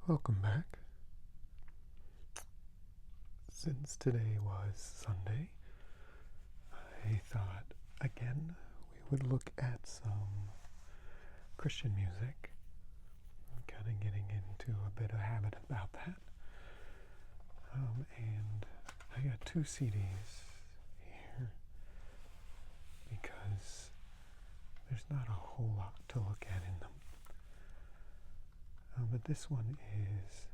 Welcome back. Since today was Sunday, I thought again we would look at some Christian music. I'm kind of getting into a bit of habit about that. And I got 2 CDs here because there's not a whole lot to look at in them. But this one is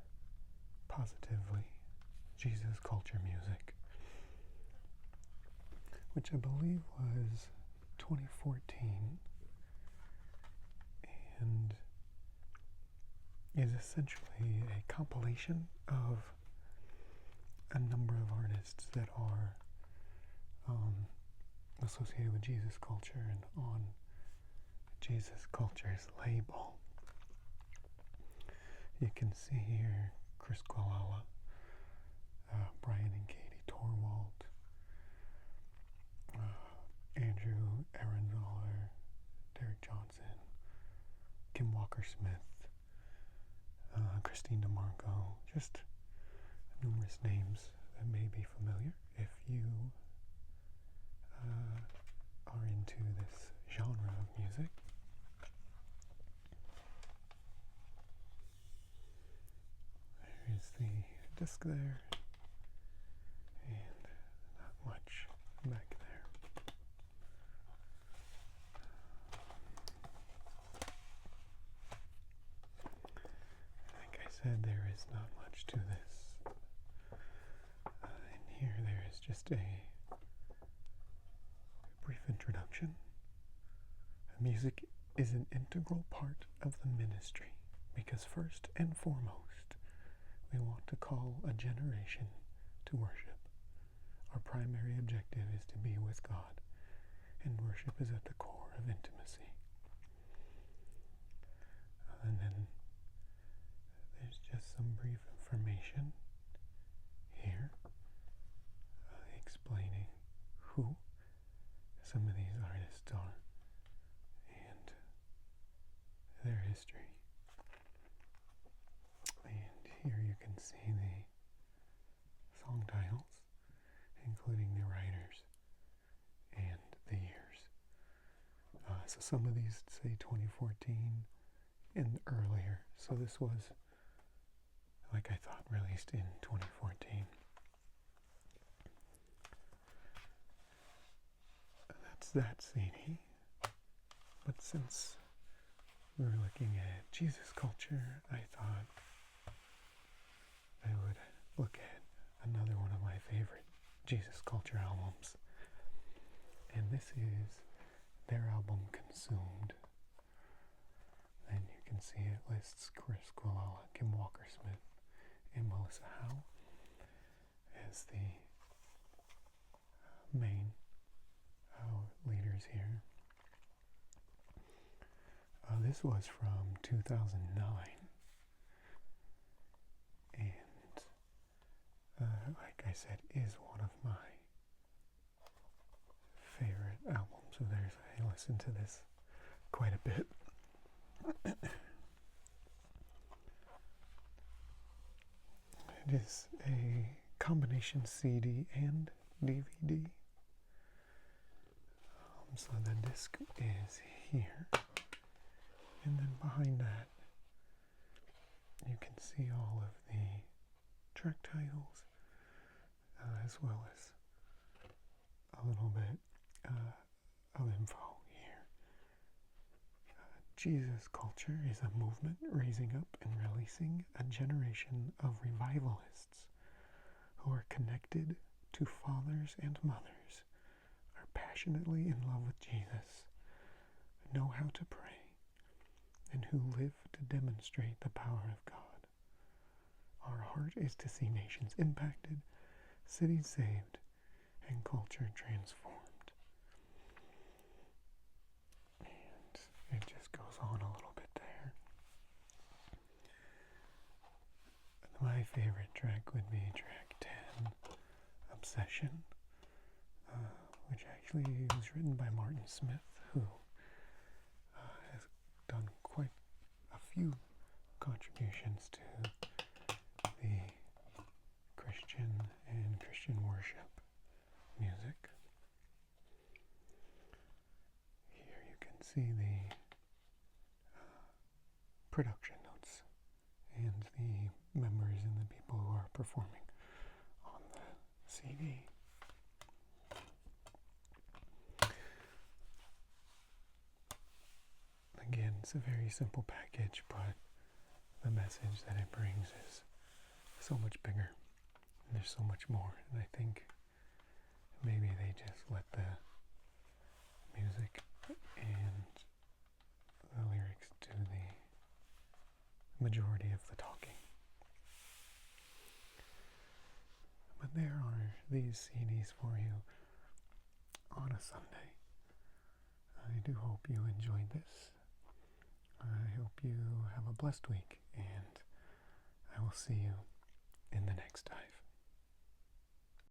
positively Jesus culture music, which I believe was 2014 and is essentially a compilation of a number of artists that are associated with Jesus culture and on Jesus culture's label. You can see here Chris Quilala, Brian and Katie Torwalt, Andrew Ehrenzoller, Derek Johnson, Kim Walker-Smith, Christine DeMarco, just numerous names that may be familiar if you are into this genre of music. There is the disc there, and not much back there. Like I said, there is not much to this. In here there is just a brief introduction. Music is an integral part of the ministry because first and foremost, we want to call a generation to worship. Our primary objective is to be with God, and worship is at the core of intimacy. And then there's just some brief information here explaining who some of these artists are and their history. And here you can see the song titles, including the writers and the years. So some of these say 2014 and earlier. So this was, like I thought, released in 2014. That's that CD. But since we were looking at Jesus culture, I thought I would look at another one of my favorite Jesus culture albums. And this is their album Consumed. And you can see it lists Chris Quilala, Kim Walker-Smith, and Melissa Howe as the main leaders here. This was from 2009, and like I said, is one of my favorite albums of theirs. I listen to this quite a bit. It is a combination CD and DVD. So the disc is here, and then behind that you can see all of the track titles, as well as a little bit of info here. Jesus culture is a movement raising up and releasing a generation of revivalists who are connected to fathers and mothers, are passionately in love with Jesus, know how to pray, and who live to demonstrate the power of God. Our heart is to see nations impacted, cities saved, and culture transformed. And it just goes on a little bit there. My favorite track would be track 10, Obsession, which actually was written by Martin Smith, who has done quite a few contributions to see the production notes and the members and the people who are performing on the CD. Again, it's a very simple package, but the message that it brings is so much bigger. And there's so much more. And I think maybe they just let the music and the lyrics do the majority of the talking. But there are these CDs for you on a Sunday. I do hope you enjoyed this. I hope you have a blessed week, and I will see you in the next dive.